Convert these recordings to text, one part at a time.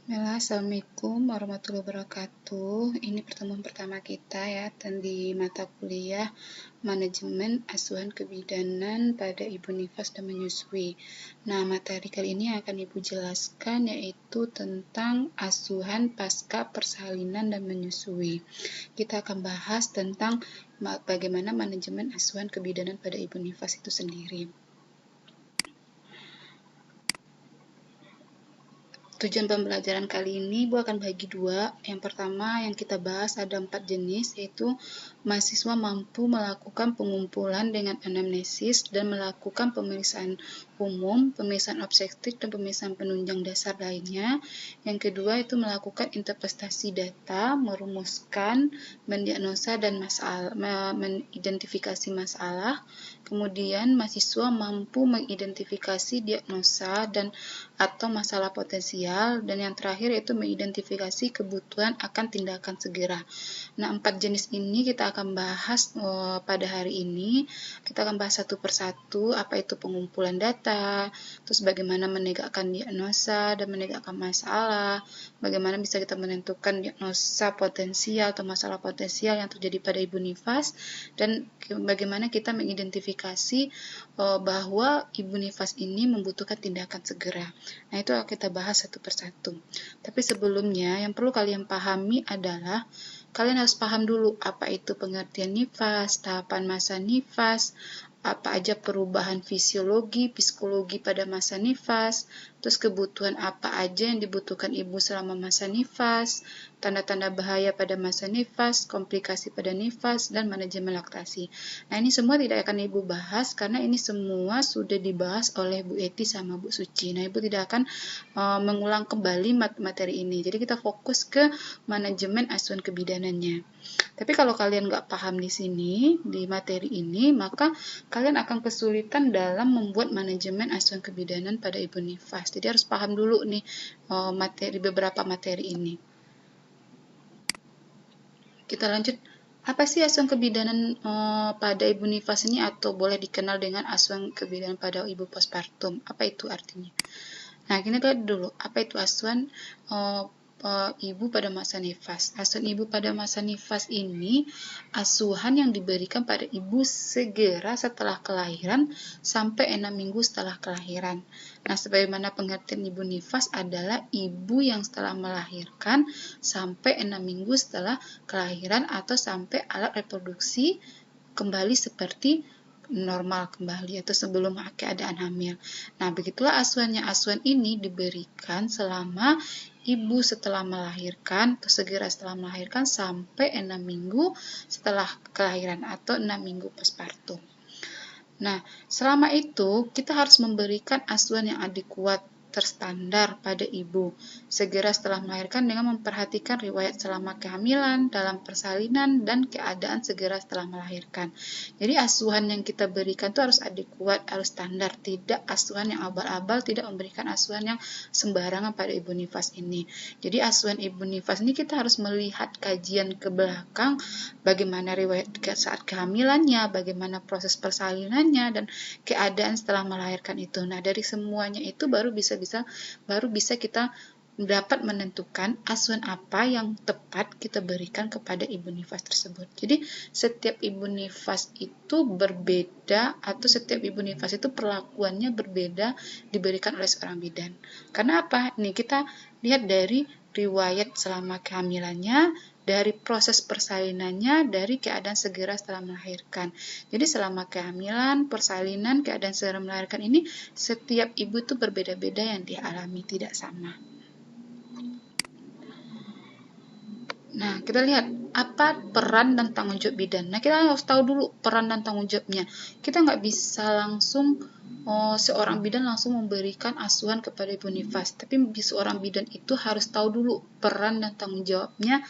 Bismillah, Assalamualaikum warahmatullahi wabarakatuh. Ini pertemuan pertama kita ya, dan di mata kuliah Manajemen Asuhan Kebidanan pada Ibu Nifas dan Menyusui. Nah, materi kali ini akan Ibu jelaskan yaitu tentang asuhan pasca persalinan dan menyusui. Kita akan bahas tentang bagaimana manajemen asuhan kebidanan pada Ibu Nifas itu sendiri. Tujuan pembelajaran kali ini Ibu akan bagi dua. Yang pertama yang kita bahas ada 4 jenis, yaitu mahasiswa mampu melakukan pengumpulan dengan anamnesis dan melakukan pemeriksaan umum, pemeriksaan objektif, dan pemeriksaan penunjang dasar lainnya. Yang kedua itu melakukan interpretasi data, merumuskan, mendiagnosa dan mengidentifikasi masalah. Kemudian mahasiswa mampu mengidentifikasi diagnosa dan atau masalah potensial, dan yang terakhir yaitu mengidentifikasi kebutuhan akan tindakan segera. Nah, 4 jenis ini kita akan bahas pada hari ini. Kita akan bahas satu persatu, apa itu pengumpulan data, terus bagaimana menegakkan diagnosa dan menegakkan masalah, bagaimana bisa kita menentukan diagnosa potensial atau masalah potensial yang terjadi pada Ibu Nifas, dan bagaimana kita mengidentifikasi bahwa Ibu Nifas ini membutuhkan tindakan segera. Nah, itu akan kita bahas satu persatu. Tapi sebelumnya, yang perlu kalian pahami adalah kalian harus paham dulu apa itu pengertian nifas, tahapan masa nifas, apa aja perubahan fisiologi, psikologi pada masa nifas, terus kebutuhan apa aja yang dibutuhkan ibu selama masa nifas, tanda-tanda bahaya pada masa nifas, komplikasi pada nifas, dan manajemen laktasi. Nah, ini semua tidak akan ibu bahas karena ini semua sudah dibahas oleh Bu Eti sama Bu Suci. Nah, ibu tidak akan mengulang kembali materi ini. Jadi kita fokus ke manajemen asuhan kebidanannya. Tapi kalau kalian nggak paham di sini, di materi ini, maka kalian akan kesulitan dalam membuat manajemen asuhan kebidanan pada Ibu Nifas. Jadi harus paham dulu nih beberapa materi ini. Kita lanjut. Apa sih asuhan kebidanan pada Ibu Nifas ini, atau boleh dikenal dengan asuhan kebidanan pada Ibu postpartum? Apa itu artinya? Nah, kita lihat dulu apa itu asuhan ibu pada masa nifas. Asuhan ibu pada masa nifas ini asuhan yang diberikan pada ibu segera setelah kelahiran sampai 6 minggu setelah kelahiran. Nah, sebagaimana pengertian ibu nifas adalah ibu yang setelah melahirkan sampai 6 minggu setelah kelahiran atau sampai alat reproduksi kembali seperti normal kembali atau sebelum keadaan hamil. Nah, begitulah asuhannya. Asuhan ini diberikan selama ibu setelah melahirkan atau segera setelah melahirkan sampai 6 minggu setelah kelahiran atau 6 minggu postpartum. Nah, selama itu kita harus memberikan asuhan yang adekuat terstandar pada ibu segera setelah melahirkan dengan memperhatikan riwayat selama kehamilan, dalam persalinan, dan keadaan segera setelah melahirkan. Jadi asuhan yang kita berikan itu harus adekuat, harus standar, tidak asuhan yang abal-abal, tidak memberikan asuhan yang sembarangan pada ibu nifas ini. Jadi asuhan ibu nifas ini kita harus melihat kajian ke belakang, bagaimana riwayat saat kehamilannya, bagaimana proses persalinannya, dan keadaan setelah melahirkan itu. Nah, dari semuanya itu baru bisa kita dapat menentukan asuhan apa yang tepat kita berikan kepada ibu nifas tersebut. Jadi setiap ibu nifas itu berbeda, atau setiap ibu nifas itu perlakuannya berbeda diberikan oleh seorang bidan. Karena apa? Nih kita lihat dari riwayat selama kehamilannya, dari proses persalinannya, dari keadaan segera setelah melahirkan. Jadi selama kehamilan, persalinan, keadaan segera melahirkan ini setiap ibu itu berbeda-beda yang dialami, tidak sama. Nah, kita lihat apa peran dan tanggung jawab bidan. Nah, kita harus tahu dulu peran dan tanggung jawabnya. Kita nggak bisa langsung seorang bidan langsung memberikan asuhan kepada ibu nifas. Tapi seorang bidan itu harus tahu dulu peran dan tanggung jawabnya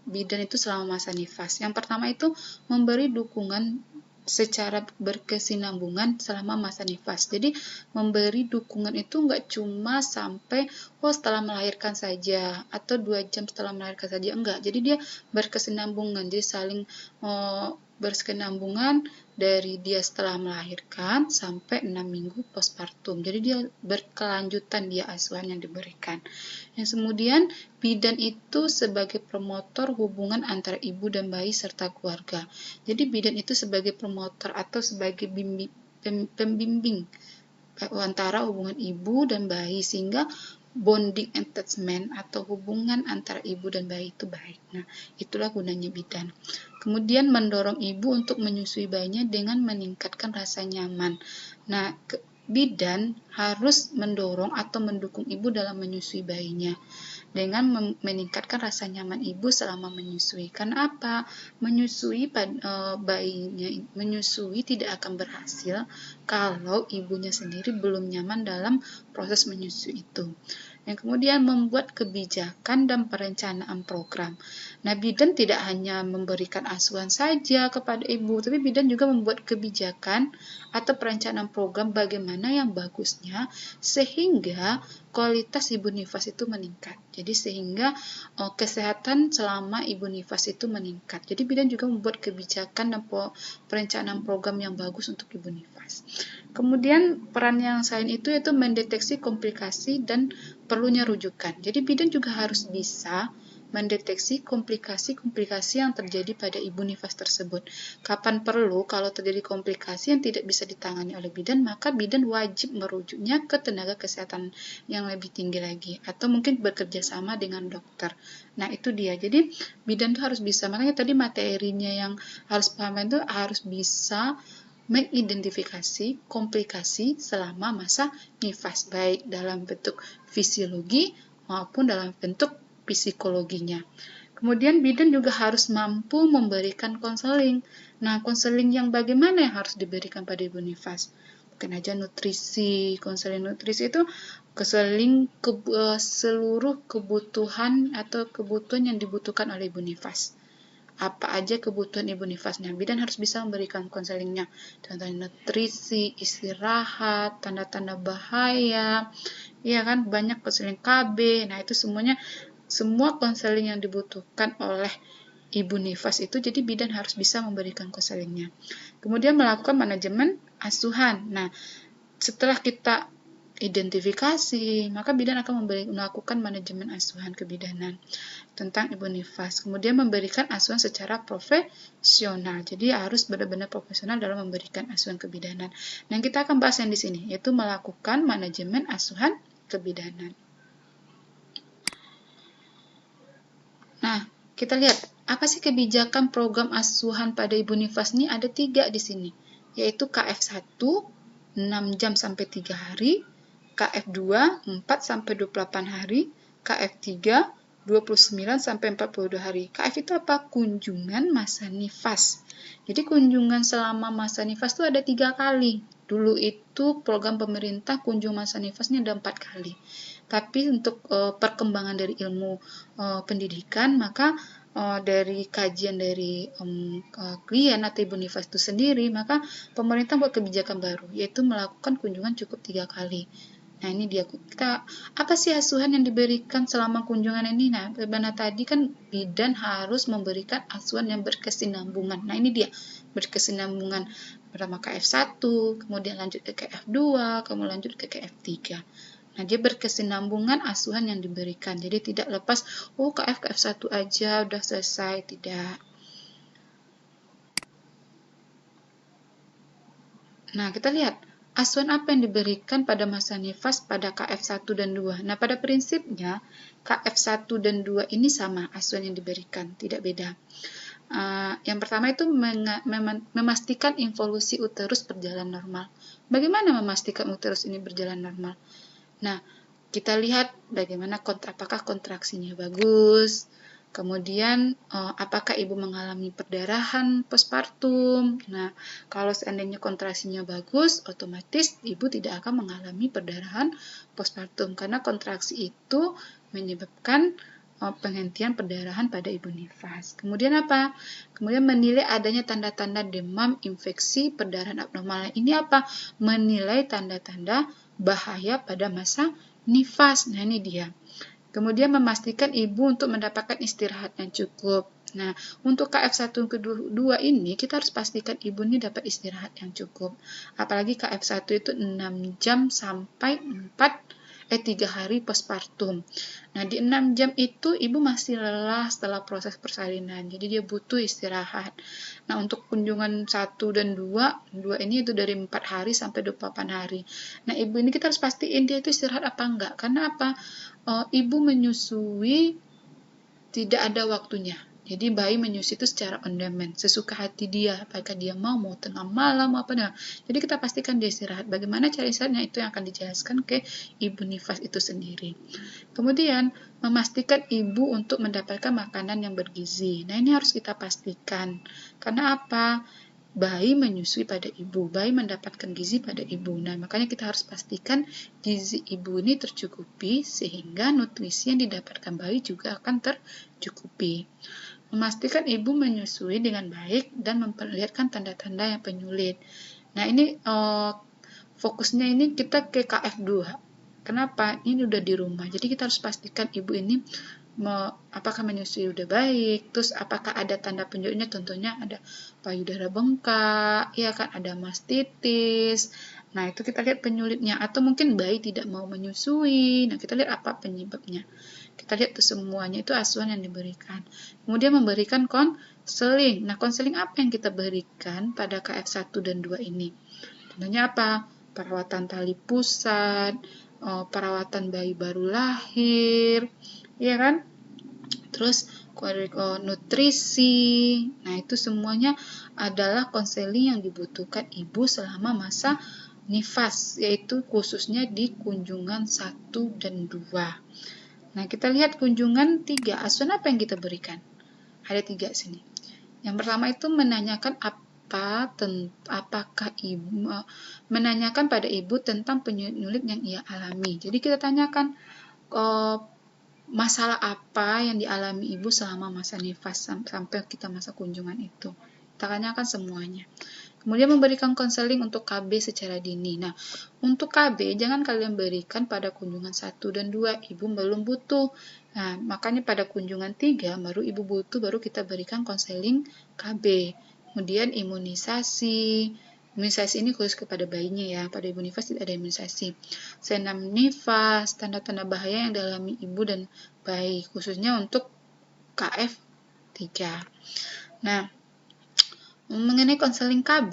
bidan itu selama masa nifas. Yang pertama itu memberi dukungan secara berkesinambungan selama masa nifas. Jadi memberi dukungan itu nggak cuma sampai setelah melahirkan saja atau 2 jam setelah melahirkan saja, enggak. Jadi dia berkesinambungan, jadi saling berkesinambungan dari dia setelah melahirkan sampai 6 minggu postpartum. Jadi dia berkelanjutan dia asuhan yang diberikan. Yang kemudian bidan itu sebagai promotor hubungan antara ibu dan bayi serta keluarga. Jadi bidan itu sebagai promotor atau sebagai pembimbing antara hubungan ibu dan bayi, sehingga bonding attachment atau hubungan antara ibu dan bayi itu baik. Nah, itulah gunanya bidan. Kemudian mendorong ibu untuk menyusui bayinya dengan meningkatkan rasa nyaman. Nah, bidan harus mendorong atau mendukung ibu dalam menyusui bayinya dengan meningkatkan rasa nyaman ibu selama menyusui. Karena apa? Menyusui bayinya, menyusui tidak akan berhasil kalau ibunya sendiri belum nyaman dalam proses menyusui itu. Yang kemudian membuat kebijakan dan perencanaan program. Nah, bidan tidak hanya memberikan asuhan saja kepada ibu, tapi bidan juga membuat kebijakan atau perencanaan program bagaimana yang bagusnya sehingga kualitas ibu nifas itu meningkat. Jadi sehingga kesehatan selama ibu nifas itu meningkat. Jadi bidan juga membuat kebijakan dan perencanaan program yang bagus untuk ibu nifas. Kemudian peran yang lain itu yaitu mendeteksi komplikasi dan perlunya rujukan. Jadi bidan juga harus bisa mendeteksi komplikasi-komplikasi yang terjadi pada ibu nifas tersebut. Kapan perlu, kalau terjadi komplikasi yang tidak bisa ditangani oleh bidan, maka bidan wajib merujuknya ke tenaga kesehatan yang lebih tinggi lagi, atau mungkin bekerja sama dengan dokter. Nah, itu dia. Jadi bidan itu harus bisa, makanya tadi materinya yang harus paham itu harus bisa mengidentifikasi komplikasi selama masa nifas, baik dalam bentuk fisiologi maupun dalam bentuk psikologinya. Kemudian bidan juga harus mampu memberikan konseling. Nah, konseling yang bagaimana yang harus diberikan pada ibu nifas? Mungkin aja nutrisi. Konseling nutrisi itu konseling seluruh kebutuhan atau kebutuhan yang dibutuhkan oleh ibu nifas. Apa aja kebutuhan ibu nifasnya, bidan harus bisa memberikan konselingnya. Contohnya nutrisi, istirahat, tanda-tanda bahaya, ya kan, banyak konseling KB. Nah, itu semuanya, semua konseling yang dibutuhkan oleh ibu nifas itu, jadi bidan harus bisa memberikan konselingnya. Kemudian melakukan manajemen asuhan. Nah, setelah kita identifikasi, maka bidan akan melakukan manajemen asuhan kebidanan tentang ibu nifas. Kemudian memberikan asuhan secara profesional. Jadi harus benar-benar profesional dalam memberikan asuhan kebidanan. Dan kita akan bahas yang di sini, yaitu melakukan manajemen asuhan kebidanan. Nah, kita lihat apa sih kebijakan program asuhan pada ibu nifas ini? Ada 3 di sini, yaitu KF1 6 jam sampai 3 hari, KF2 4 sampai 28 hari, KF3 29 sampai 42 hari. KF itu apa? Kunjungan masa nifas. Jadi kunjungan selama masa nifas itu ada 3 kali. Dulu itu program pemerintah kunjungan masa nifasnya ada 4 kali. Tapi untuk perkembangan dari ilmu pendidikan, maka dari kajian dari klien atau ibu nifas itu sendiri, maka pemerintah buat kebijakan baru, yaitu melakukan kunjungan cukup 3 kali. Nah, ini dia. Apa sih asuhan yang diberikan selama kunjungan ini? Nah, sebenarnya tadi kan bidan harus memberikan asuhan yang berkesinambungan. Nah, ini dia, berkesinambungan. Pertama KF1, kemudian lanjut ke KF2, kemudian lanjut ke KF3. Nah, dia berkesinambungan asuhan yang diberikan. Jadi tidak lepas, KF1 aja udah selesai, tidak. Nah, kita lihat asuhan apa yang diberikan pada masa nifas pada KF1 dan 2. Nah, pada prinsipnya KF1 dan 2 ini sama asuhan yang diberikan, tidak beda. Yang pertama itu memastikan involusi uterus berjalan normal. Bagaimana memastikan uterus ini berjalan normal? Nah, kita lihat bagaimana apakah kontraksinya bagus, kemudian apakah ibu mengalami perdarahan postpartum. Nah, kalau seandainya kontraksinya bagus, otomatis ibu tidak akan mengalami perdarahan postpartum, karena kontraksi itu menyebabkan penghentian perdarahan pada ibu nifas. Kemudian apa? Kemudian menilai adanya tanda-tanda demam, infeksi, perdarahan abnormal. Ini apa? Menilai tanda-tanda bahaya pada masa nifas. Nah, ini dia. Kemudian memastikan ibu untuk mendapatkan istirahat yang cukup. Nah, untuk KF1 kedua ini kita harus pastikan ibu ini dapat istirahat yang cukup. Apalagi KF1 itu 6 jam sampai 3 hari postpartum. Nah, di 6 jam itu ibu masih lelah setelah proses persalinan. Jadi dia butuh istirahat. Nah, untuk kunjungan 1 dan 2 ini itu dari 4 hari sampai 28 hari. Nah, ibu ini kita harus pastiin dia itu istirahat apa enggak. Karena apa? Ibu menyusui tidak ada waktunya. Jadi bayi menyusui itu secara on demand, sesuka hati dia, apakah dia mau tengah malam apa nah. Jadi kita pastikan dia istirahat. Bagaimana cara istirahatnya itu yang akan dijelaskan ke ibu nifas itu sendiri. Kemudian memastikan ibu untuk mendapatkan makanan yang bergizi. Nah, ini harus kita pastikan. Karena apa? Bayi menyusui pada ibu, bayi mendapatkan gizi pada ibu. Nah, makanya kita harus pastikan gizi ibu ini tercukupi sehingga nutrisi yang didapatkan bayi juga akan tercukupi. Memastikan ibu menyusui dengan baik dan memperlihatkan tanda-tanda yang penyulit. Nah, ini fokusnya ini kita ke KF2. Kenapa? Ini udah di rumah. Jadi kita harus pastikan ibu ini apakah menyusui udah baik, terus apakah ada tanda penyulitnya, tentunya ada payudara bengkak, ya kan, ada mastitis. Nah, itu kita lihat penyulitnya, atau mungkin bayi tidak mau menyusui. Nah, kita lihat apa penyebabnya. Kita lihat itu semuanya, itu asuhan yang diberikan. Kemudian memberikan konseling. Nah, konseling apa yang kita berikan pada KF1 dan 2 ini? Tentunya apa? Perawatan tali pusat, perawatan bayi baru lahir, ya kan? Terus nutrisi. Nah, itu semuanya adalah konseling yang dibutuhkan ibu selama masa nifas, yaitu khususnya di kunjungan 1 dan 2. Nah, kita lihat kunjungan 3. Asuhan apa yang kita berikan? Ada 3 sini. Yang pertama itu menanyakan apakah ibu menanyakan pada ibu tentang penyulit yang ia alami. Jadi kita tanyakan masalah apa yang dialami ibu selama masa nifas sampai kita masa kunjungan itu. Kita tanyakan semuanya. Kemudian memberikan konseling untuk KB secara dini. Nah, untuk KB jangan kalian berikan pada kunjungan 1 dan 2, ibu belum butuh. Nah, makanya pada kunjungan 3 baru ibu butuh, baru kita berikan konseling KB. Kemudian imunisasi. Imunisasi ini khusus kepada bayinya ya, pada ibu nifas tidak ada imunisasi. Senam nifas, tanda-tanda bahaya yang dialami ibu dan bayi, khususnya untuk KF3. Nah, mengenai konseling KB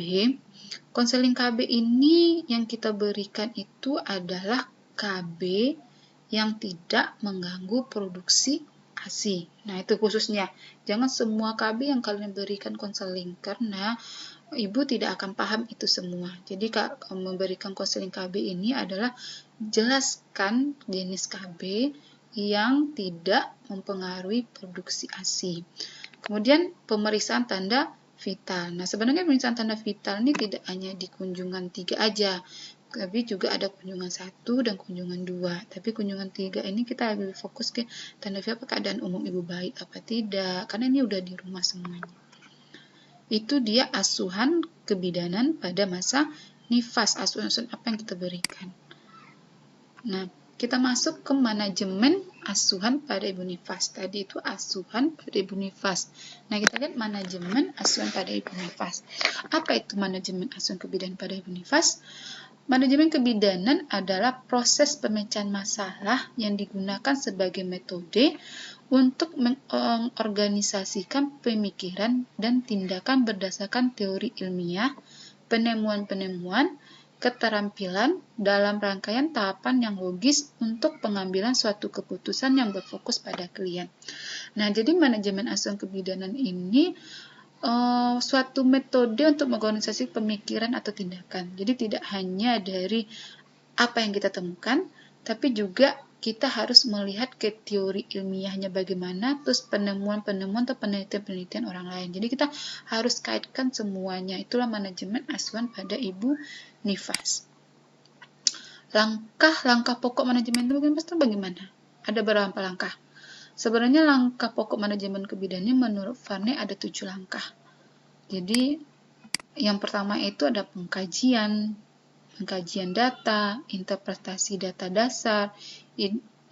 ini yang kita berikan itu adalah KB yang tidak mengganggu produksi ASI. Nah, itu khususnya. Jangan semua KB yang kalian berikan konseling, karena ibu tidak akan paham itu semua. Jadi, memberikan konseling KB ini adalah jelaskan jenis KB yang tidak mempengaruhi produksi ASI. Kemudian, pemeriksaan tanda vital. Nah, sebenarnya pemeriksaan tanda vital ini tidak hanya di kunjungan 3 aja, tapi juga ada kunjungan 1 dan kunjungan 2. Tapi kunjungan 3 ini kita lebih fokus ke tanda vital, keadaan umum ibu baik apa tidak, karena ini udah di rumah semuanya. Itu dia asuhan kebidanan pada masa nifas, asuhan apa yang kita berikan. Nah, kita masuk ke manajemen asuhan pada ibu nifas. Tadi itu asuhan pada ibu nifas. Nah, kita lihat manajemen asuhan pada ibu nifas. Apa itu manajemen asuhan kebidanan pada ibu nifas? Manajemen kebidanan adalah proses pemecahan masalah yang digunakan sebagai metode untuk mengorganisasikan pemikiran dan tindakan berdasarkan teori ilmiah, penemuan-penemuan, keterampilan dalam rangkaian tahapan yang logis untuk pengambilan suatu keputusan yang berfokus pada klien. Nah, jadi manajemen asuhan kebidanan ini suatu metode untuk mengorganisasi pemikiran atau tindakan. Jadi tidak hanya dari apa yang kita temukan, tapi juga kita harus melihat ke teori ilmiahnya bagaimana, terus penemuan-penemuan atau penelitian-penelitian orang lain. Jadi kita harus kaitkan semuanya. Itulah manajemen asuhan pada ibu nifas. Langkah-langkah pokok manajemen ibu nifas itu bagaimana? Ada berapa langkah? Sebenarnya langkah pokok manajemen kebidanan menurut Varney ada 7 langkah. Jadi yang pertama itu ada pengkajian data, interpretasi data dasar,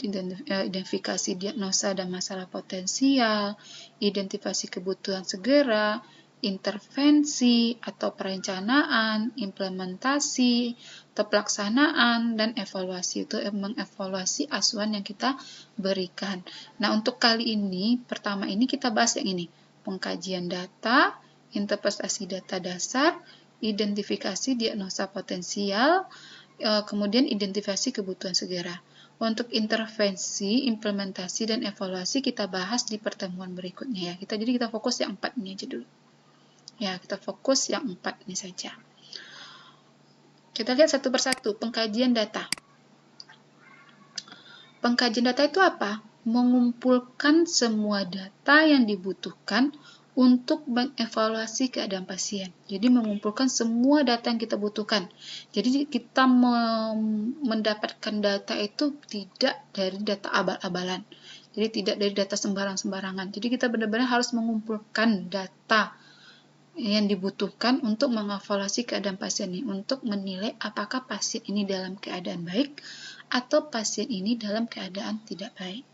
identifikasi diagnosa dan masalah potensial, identifikasi kebutuhan segera, intervensi atau perencanaan, implementasi, atau pelaksanaan, dan evaluasi. Itu mengevaluasi asuhan yang kita berikan. Nah, untuk kali ini, pertama ini kita bahas yang ini, pengkajian data, interpretasi data dasar, identifikasi diagnosa potensial, kemudian identifikasi kebutuhan segera. Untuk intervensi, implementasi, dan evaluasi kita bahas di pertemuan berikutnya ya. Jadi kita fokus yang 4 ini aja dulu. Ya, kita fokus yang 4 ini saja. Kita lihat satu persatu, pengkajian data. Pengkajian data itu apa? Mengumpulkan semua data yang dibutuhkan untuk mengevaluasi keadaan pasien. Jadi mengumpulkan semua data yang kita butuhkan. Jadi kita mendapatkan data itu tidak dari data abal-abalan. Jadi tidak dari data sembarang-sembarangan. Jadi kita benar-benar harus mengumpulkan data yang dibutuhkan untuk mengevaluasi keadaan pasien ini, untuk menilai apakah pasien ini dalam keadaan baik atau pasien ini dalam keadaan tidak baik.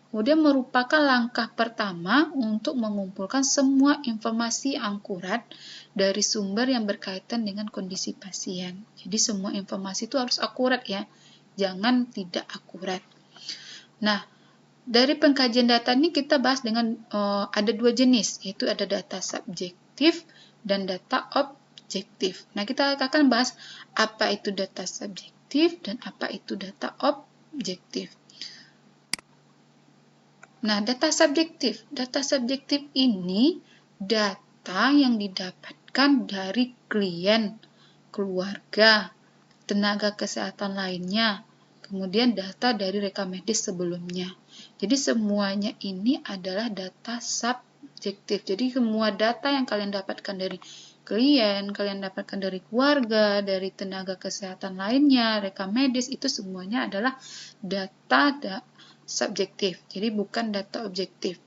Kemudian merupakan langkah pertama untuk mengumpulkan semua informasi akurat dari sumber yang berkaitan dengan kondisi pasien. Jadi semua informasi itu harus akurat ya, jangan tidak akurat. Nah, dari pengkajian data ini kita bahas dengan ada 2 jenis, yaitu ada data subjektif dan data objektif. Nah, kita akan bahas apa itu data subjektif dan apa itu data objektif. Nah, data subjektif ini data yang didapatkan dari klien, keluarga, tenaga kesehatan lainnya, kemudian data dari rekam medis sebelumnya. Jadi semuanya ini adalah data subjektif. Jadi semua data yang kalian dapatkan dari klien, kalian dapatkan dari keluarga, dari tenaga kesehatan lainnya, rekam medis, itu semuanya adalah data subjektif, jadi bukan data objektif.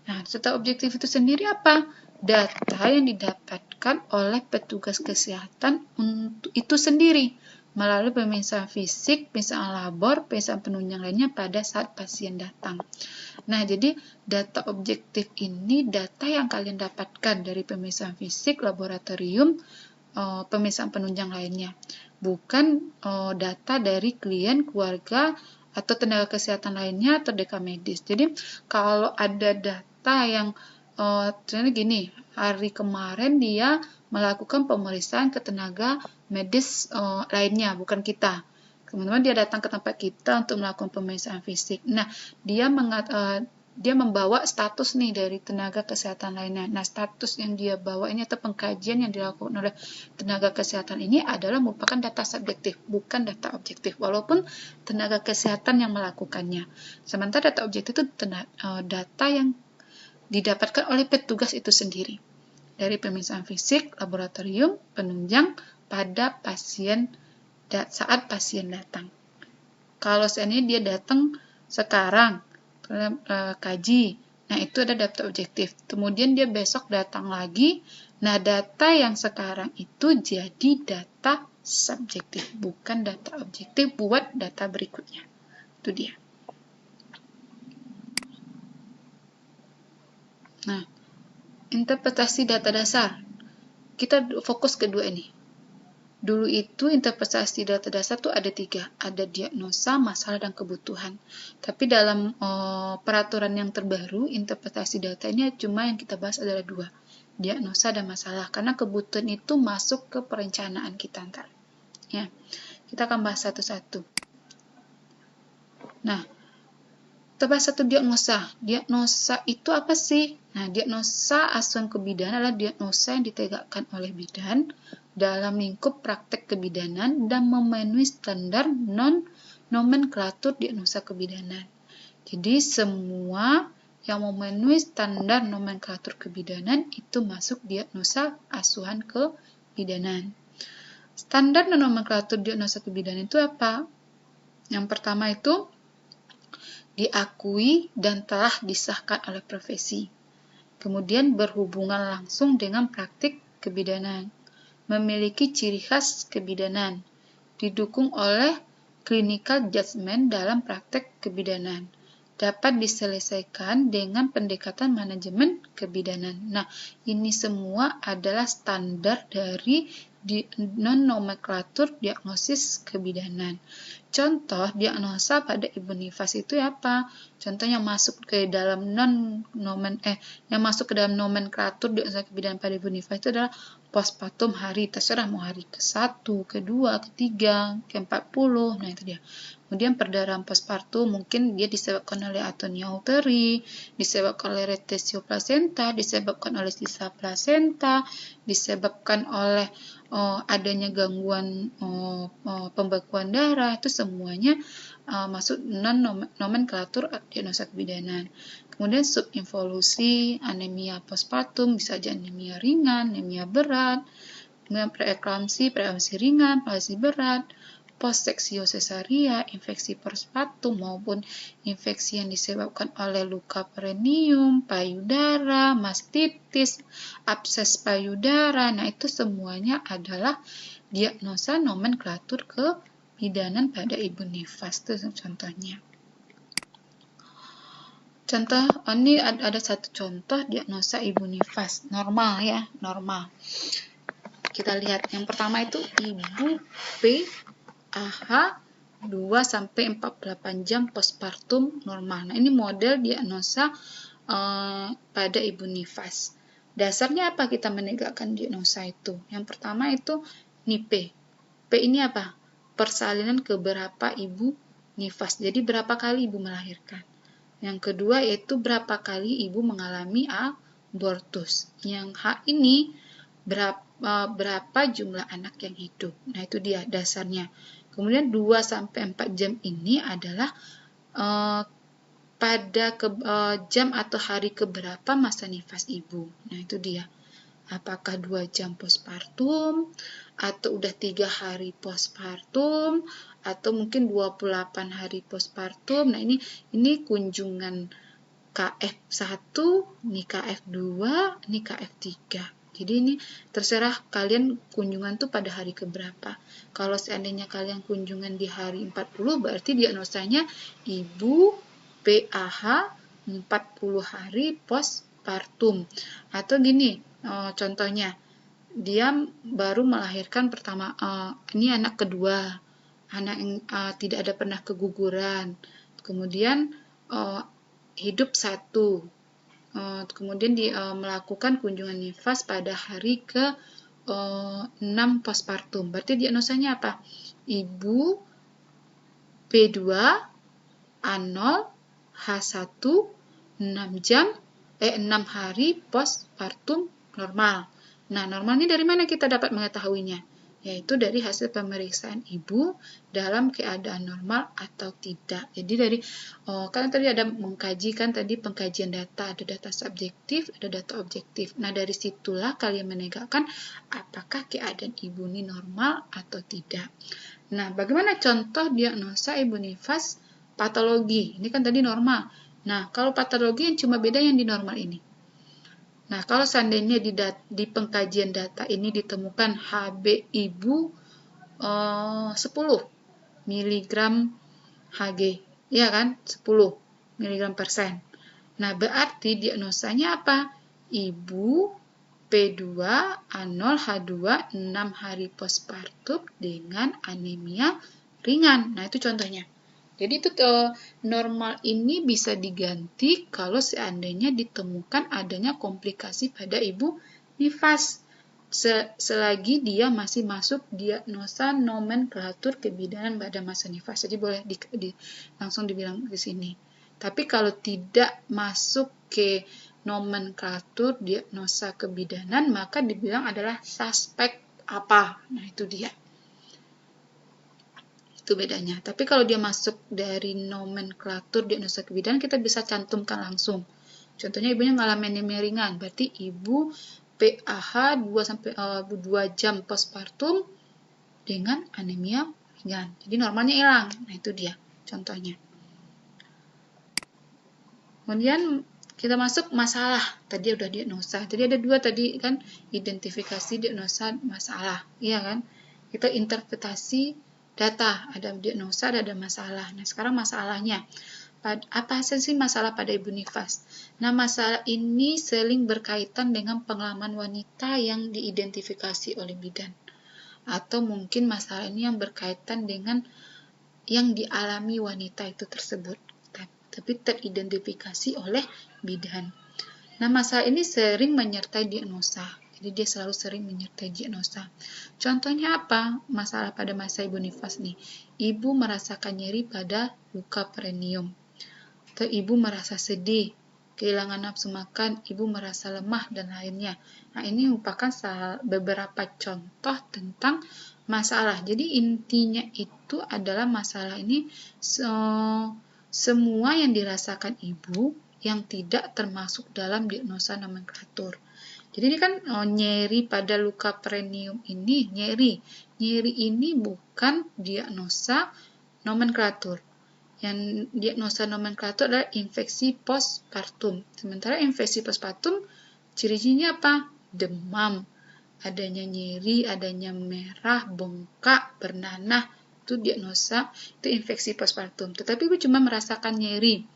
Nah, data objektif itu sendiri apa? Data yang didapatkan oleh petugas kesehatan untuk itu sendiri melalui pemeriksaan fisik, pemeriksaan labor, pemeriksaan penunjang lainnya pada saat pasien datang. Nah, jadi data objektif ini data yang kalian dapatkan dari pemeriksaan fisik, laboratorium, pemeriksaan penunjang lainnya, bukan data dari klien, keluarga, atau tenaga kesehatan lainnya atau rekam medis. Jadi kalau ada data yang contohnya gini, hari kemarin dia melakukan pemeriksaan ke tenaga medis lainnya, bukan kita. Teman-teman dia datang ke tempat kita untuk melakukan pemeriksaan fisik. Nah, dia membawa status nih dari tenaga kesehatan lainnya. Nah, status yang dia bawa ini atau pengkajian yang dilakukan oleh tenaga kesehatan ini adalah merupakan data subjektif, bukan data objektif, walaupun tenaga kesehatan yang melakukannya. Sementara data objektif itu data yang didapatkan oleh petugas itu sendiri dari pemeriksaan fisik, laboratorium, penunjang pada pasien saat pasien datang. Kalau seandainya dia datang sekarang kaji, nah itu ada data objektif. Kemudian dia besok datang lagi, nah data yang sekarang itu jadi data subjektif, bukan data objektif buat data berikutnya. Itu dia. Nah, interpretasi data dasar. Kita fokus kedua ini. Dulu itu interpretasi data dasar tuh ada 3, ada diagnosa, masalah, dan kebutuhan. Tapi dalam peraturan yang terbaru, interpretasi data ini cuma yang kita bahas adalah 2, diagnosa dan masalah. Karena kebutuhan itu masuk ke perencanaan kita ntar. Ya, kita akan bahas satu-satu. Nah, kita bahas satu diagnosa. Diagnosa itu apa sih? Nah, diagnosa asuhan kebidanan adalah diagnosa yang ditegakkan oleh bidan dalam lingkup praktek kebidanan dan memenuhi standar nomenklatur diagnosa kebidanan. Jadi semua yang memenuhi standar nomenklatur kebidanan itu masuk diagnosa asuhan kebidanan. Standar nomenklatur diagnosa kebidanan itu apa? Yang pertama itu diakui dan telah disahkan oleh profesi. Kemudian berhubungan langsung dengan praktik kebidanan. Memiliki ciri khas kebidanan, didukung oleh clinical judgment dalam praktek kebidanan. Dapat diselesaikan dengan pendekatan manajemen kebidanan. Nah, ini semua adalah standar dari non-nomenklatur diagnosis kebidanan. Contoh diagnosa pada ibu nifas itu apa? Contohnya masuk ke dalam yang masuk ke dalam nomenklatur diagnosa kebidanan pada ibu nifas itu adalah postpartum hari, terserah mau hari ke-1, ke-2, ke-3, ke-40. Nah, itu dia. Kemudian perdarahan postpartum mungkin dia disebabkan oleh atonia uteri, disebabkan oleh retensio plasenta, disebabkan oleh sisa plasenta, disebabkan oleh adanya gangguan pembekuan darah. Itu semuanya masuk non-nomenklatur diagnosa kebidanan. Kemudian subinvolusi, anemia postpartum, bisa aja anemia ringan, anemia berat, kemudian preeklamsi ringan, palsi berat, postseksio sesaria, infeksi postpartum maupun infeksi yang disebabkan oleh luka perineum, payudara, mastitis, abses payudara. Nah, itu semuanya adalah diagnosa nomenklatur kebidanan pada ibu nifas. Itu contohnya. Contoh, ini ada satu contoh diagnosa ibu nifas normal ya, normal. Kita lihat yang pertama itu ibu PAH 2-48 jam postpartum normal. Nah, ini model diagnosa pada ibu nifas. Dasarnya apa kita menegakkan diagnosa itu? Yang pertama itu NIPE. P ini apa? Persalinan keberapa ibu nifas. Jadi berapa kali ibu melahirkan. Yang kedua yaitu berapa kali ibu mengalami abortus. Yang H ini berapa jumlah anak yang hidup. Nah, itu dia dasarnya. Kemudian 2-4 jam ini adalah pada jam atau hari keberapa masa nifas ibu. Nah, itu dia. Apakah 2 jam postpartum, atau udah 3 hari postpartum, atau mungkin 28 hari postpartum. Nah, ini kunjungan KF1, ini KF2, ini KF3. Jadi ini terserah kalian kunjungan tuh pada hari keberapa. Kalau seandainya kalian kunjungan di hari 40, berarti diagnosanya ibu PAH 40 hari postpartum. Atau gini, contohnya, dia baru melahirkan pertama, ini anak kedua, anak yang tidak ada pernah keguguran, kemudian hidup 1, kemudian melakukan kunjungan nifas pada hari ke-6 postpartum. Berarti diagnosanya apa? Ibu P2 A0 H1 6 hari postpartum normal. Nah, normal ini dari mana kita dapat mengetahuinya? Yaitu dari hasil pemeriksaan ibu dalam keadaan normal atau tidak. Jadi dari kan tadi ada mengkajikan tadi pengkajian data, ada data subjektif, ada data objektif. Nah, dari situlah kalian menegakkan apakah keadaan ibu ini normal atau tidak. Nah, bagaimana contoh diagnosa ibu nifas patologi? Ini kan tadi normal. Nah, kalau patologi yang cuma beda yang di normal ini. Nah, kalau seandainya di pengkajian data ini ditemukan HB ibu 10 mg Hg, ya kan? 10 mg/sen. Nah, berarti diagnosanya apa? Ibu P2 A0 H2 6 hari postpartum dengan anemia ringan. Nah, itu contohnya. Jadi itu normal ini bisa diganti kalau seandainya ditemukan adanya komplikasi pada ibu nifas. Selagi dia masih masuk diagnosa nomenklatur kebidanan pada masa nifas. Jadi boleh langsung dibilang di sini. Tapi kalau tidak masuk ke nomenklatur diagnosa kebidanan, maka dibilang adalah suspek apa. Nah, itu dia. Itu bedanya. Tapi kalau dia masuk dari nomenklatur diagnosa kebidanan, kita bisa cantumkan langsung. Contohnya ibunya mengalami anemia ringan, berarti ibu PAH 2 jam postpartum dengan anemia ringan. Jadi normalnya hilang. Nah, itu dia contohnya. Kemudian kita masuk masalah. Tadi udah diagnosa. Jadi ada 2 tadi kan, identifikasi, diagnosa, masalah. Iya kan? Kita interpretasi data, ada diagnosa, ada masalah. Nah, sekarang masalahnya. Apa sih masalah pada ibu nifas? Nah, masalah ini sering berkaitan dengan pengalaman wanita yang diidentifikasi oleh bidan. Atau mungkin masalah ini yang berkaitan dengan yang dialami wanita itu tersebut, tapi teridentifikasi oleh bidan. Nah, masalah ini sering menyertai diagnosa. Jadi dia selalu sering menyertai diagnosa. Contohnya apa? Masalah pada masa ibu nifas nih. Ibu merasakan nyeri pada luka perineum. Atau ibu merasa sedih, kehilangan nafsu makan, ibu merasa lemah, dan lainnya. Nah, ini merupakan beberapa contoh tentang masalah. Jadi intinya itu adalah masalah ini semua yang dirasakan ibu yang tidak termasuk dalam diagnosa nomenklatur. Jadi ini kan nyeri pada luka perineum ini, nyeri ini bukan diagnosa nomenklatur. Yang diagnosa nomenklatur adalah infeksi postpartum. Sementara infeksi postpartum ciri-cirinya apa? Demam, adanya nyeri, adanya merah, bengkak, bernanah, itu diagnosa, itu infeksi postpartum. Tetapi ibu cuma merasakan nyeri.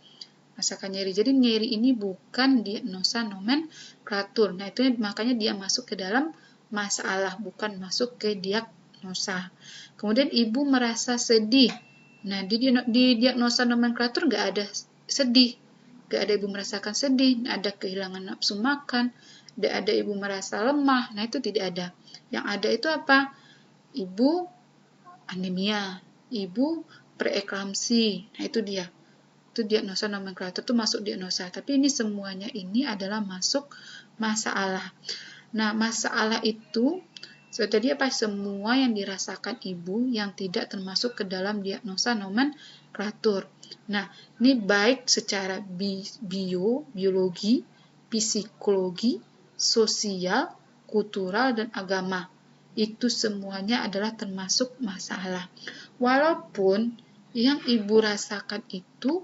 Jadi nyeri ini bukan diagnosa nomenklatur. Nah, itu makanya dia masuk ke dalam masalah, bukan masuk ke diagnosa. Kemudian ibu merasa sedih. Nah, di diagnosa nomenklatur nggak ada sedih, nggak ada ibu merasakan sedih, ada kehilangan nafsu makan, nggak ada ibu merasa lemah. Nah, itu tidak ada. Yang ada itu apa? Ibu anemia, ibu preeklamsi. Nah, itu dia. Itu diagnosa nomenklatur, itu masuk diagnosa. Tapi ini semuanya ini adalah masuk masalah. Nah, masalah itu tadi apa? Semua yang dirasakan ibu yang tidak termasuk ke dalam diagnosa nomenklatur. Nah, ini baik secara biologi, psikologi, sosial, kultural, dan agama. Itu semuanya adalah termasuk masalah. Walaupun yang ibu rasakan itu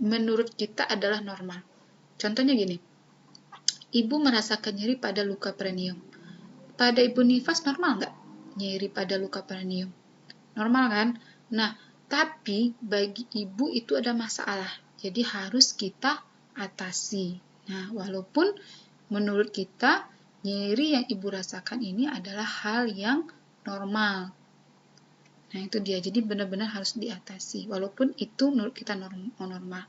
menurut kita adalah normal. Contohnya gini, ibu merasakan nyeri pada luka perineum. Pada ibu nifas normal nggak nyeri pada luka perineum? Normal kan? Nah, tapi bagi ibu itu ada masalah. Jadi harus kita atasi. Nah, walaupun menurut kita nyeri yang ibu rasakan ini adalah hal yang normal. Nah, itu dia. Jadi benar-benar harus diatasi. Walaupun itu menurut kita normal.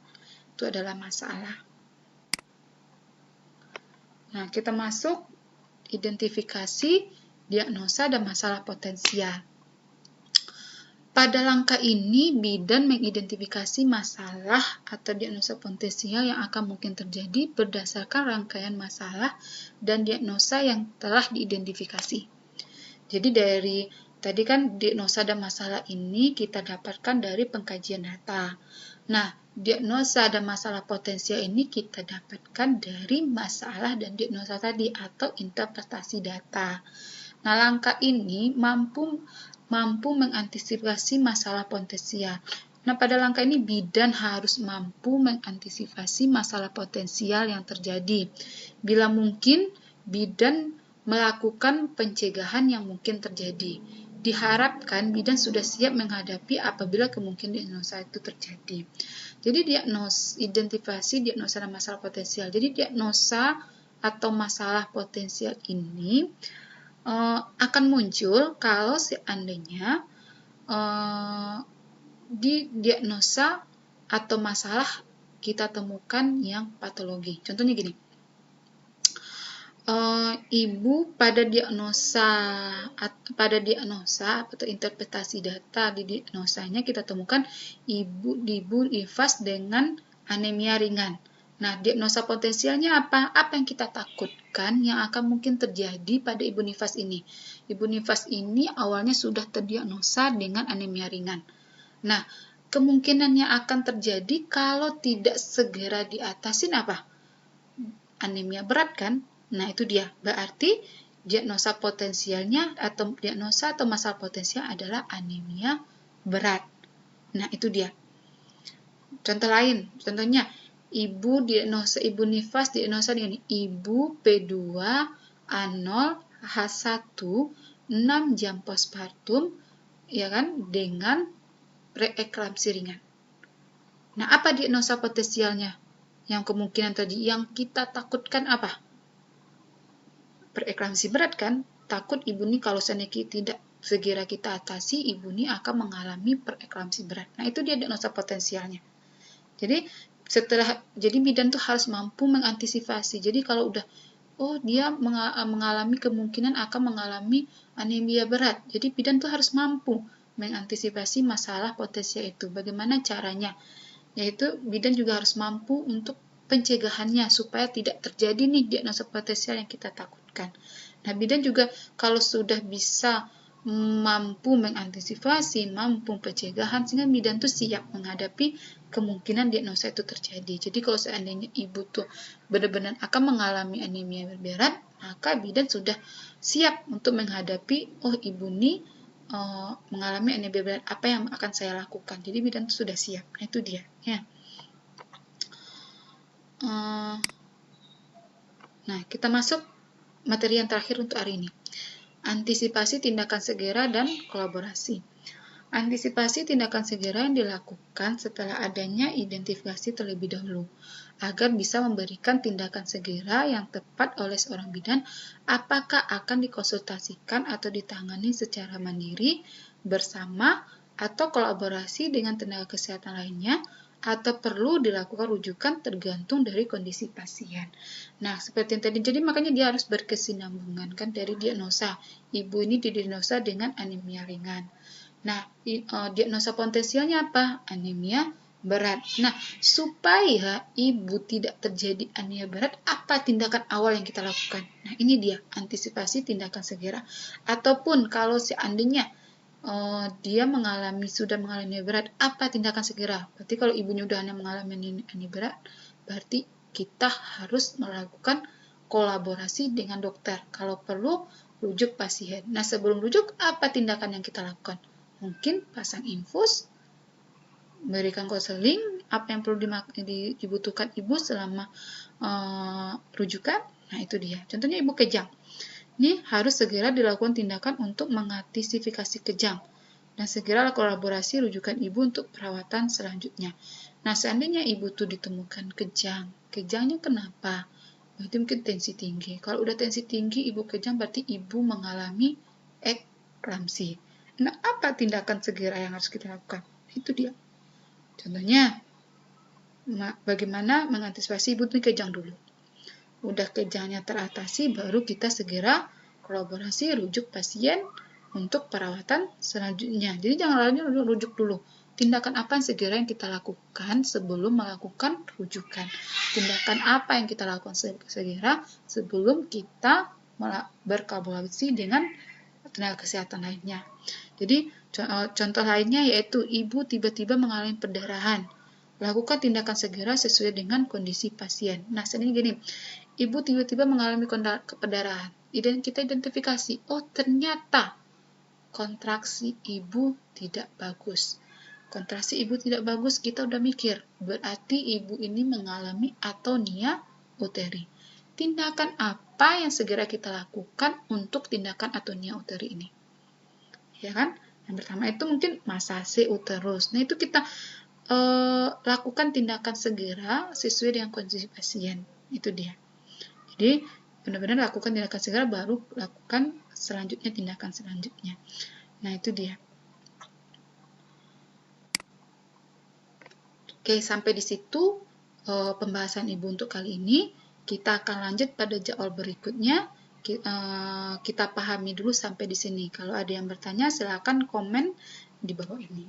Itu adalah masalah. Nah, kita masuk identifikasi, diagnosa, dan masalah potensial. Pada langkah ini, bidan mengidentifikasi masalah atau diagnosa potensial yang akan mungkin terjadi berdasarkan rangkaian masalah dan diagnosa yang telah diidentifikasi. Jadi dari tadi kan diagnosa dan masalah ini kita dapatkan dari pengkajian data. Nah, diagnosa dan masalah potensial ini kita dapatkan dari masalah dan diagnosa tadi atau interpretasi data. Nah, langkah ini mampu mengantisipasi masalah potensial. Nah, pada langkah ini bidan harus mampu mengantisipasi masalah potensial yang terjadi. Bila mungkin, bidan melakukan pencegahan yang mungkin terjadi. Diharapkan bidan sudah siap menghadapi apabila kemungkinan diagnosa itu terjadi. Jadi identifikasi diagnosa dan masalah potensial. Jadi diagnosa atau masalah potensial ini akan muncul kalau seandainya di diagnosa atau masalah kita temukan yang patologi. Contohnya gini. Ibu pada diagnosa atau interpretasi data di diagnosanya kita temukan ibu nifas dengan anemia ringan. Nah, diagnosa potensialnya apa? Apa yang kita takutkan yang akan mungkin terjadi pada ibu nifas ini? Ibu nifas ini awalnya sudah terdiagnosa dengan anemia ringan. Nah, kemungkinan yang akan terjadi kalau tidak segera diatasin apa? Anemia berat kan? Nah, itu dia. Berarti diagnosa potensialnya atau diagnosa atau masalah potensial adalah anemia berat. Nah, itu dia. Contoh lain, contohnya ibu nifas diagnosa dengan ibu P2 A0 H1 6 jam postpartum ya kan, dengan preeklamsi ringan. Nah, apa diagnosa potensialnya? Yang kemungkinan tadi yang kita takutkan apa? Preeklamsi berat kan? Takut ibu ini kalau seandainya tidak segera kita atasi, ibu ini akan mengalami preeklamsi berat. Nah, itu dia diagnosa potensialnya. Jadi bidan tuh harus mampu mengantisipasi. Jadi kalau udah dia mengalami kemungkinan akan mengalami anemia berat. Jadi bidan tuh harus mampu mengantisipasi masalah potensial itu. Bagaimana caranya? Yaitu bidan juga harus mampu untuk pencegahannya supaya tidak terjadi nih diagnosa potensial yang kita takutkan. Nah, bidan juga kalau sudah bisa mampu mengantisipasi, mampu pencegahan, sehingga bidan tuh siap menghadapi kemungkinan diagnosa itu terjadi. Jadi kalau seandainya ibu tuh benar-benar akan mengalami anemia berat, maka bidan sudah siap untuk menghadapi, ibu nih mengalami anemia berat, apa yang akan saya lakukan. Jadi bidan tuh sudah siap. Nah, itu dia. Ya. Nah, kita masuk materi yang terakhir untuk hari ini. Antisipasi tindakan segera dan kolaborasi. Antisipasi tindakan segera yang dilakukan setelah adanya identifikasi terlebih dahulu, agar bisa memberikan tindakan segera yang tepat oleh seorang bidan, apakah akan dikonsultasikan atau ditangani secara mandiri, bersama, atau kolaborasi dengan tenaga kesehatan lainnya, atau perlu dilakukan rujukan tergantung dari kondisi pasien. Nah, seperti yang tadi, jadi makanya dia harus berkesinambungan kan dari diagnosa. Ibu ini didiagnosa dengan anemia ringan. Nah, diagnosa potensialnya apa? Anemia berat. Nah, supaya ibu tidak terjadi anemia berat, apa tindakan awal yang kita lakukan? Nah, ini dia, antisipasi tindakan segera. Ataupun kalau seandainya dia sudah mengalami anemia berat, apa tindakan segera? Berarti kalau ibunya udah mengalami anemia berat, berarti kita harus melakukan kolaborasi dengan dokter. Kalau perlu, rujuk pasien. Nah, sebelum rujuk, apa tindakan yang kita lakukan? Mungkin pasang infus, memberikan konseling, apa yang perlu dibutuhkan ibu selama rujukan. Nah, itu dia. Contohnya ibu kejang. Ini harus segera dilakukan tindakan untuk mengantisipasi kejang dan segera kolaborasi rujukan ibu untuk perawatan selanjutnya. Nah, seandainya ibu tuh ditemukan kejang, kejangnya kenapa? Itu mungkin tensi tinggi. Kalau udah tensi tinggi, ibu kejang berarti ibu mengalami eklamsi. Nah, apa tindakan segera yang harus kita lakukan? Itu dia. Contohnya, bagaimana mengantisipasi ibu tuh kejang dulu. Udah kejangnya teratasi, baru kita segera kolaborasi rujuk pasien untuk perawatan selanjutnya. Jadi jangan rujuk dulu. Tindakan apa yang segera yang kita lakukan sebelum melakukan rujukan? Tindakan apa yang kita lakukan segera sebelum kita berkolaborasi dengan tenaga kesehatan lainnya? Jadi contoh lainnya yaitu ibu tiba-tiba mengalami perdarahan. Lakukan tindakan segera sesuai dengan kondisi pasien. Nah, seandainya gini, ibu tiba-tiba mengalami perdarahan. Kita identifikasi, ternyata kontraksi ibu tidak bagus. Kontraksi ibu tidak bagus, kita udah mikir, berarti ibu ini mengalami atonia uteri. Tindakan apa yang segera kita lakukan untuk tindakan atonia uteri ini? Ya kan? Yang pertama itu mungkin masase uterus. Nah, itu kita lakukan tindakan segera sesuai dengan kondisi pasien. Itu dia. Jadi, benar-benar lakukan tindakan segera, baru lakukan selanjutnya tindakan selanjutnya. Nah, itu dia. Oke, sampai di situ pembahasan ibu untuk kali ini. Kita akan lanjut pada jadwal berikutnya. Kita pahami dulu sampai di sini. Kalau ada yang bertanya, silakan komen di bawah ini.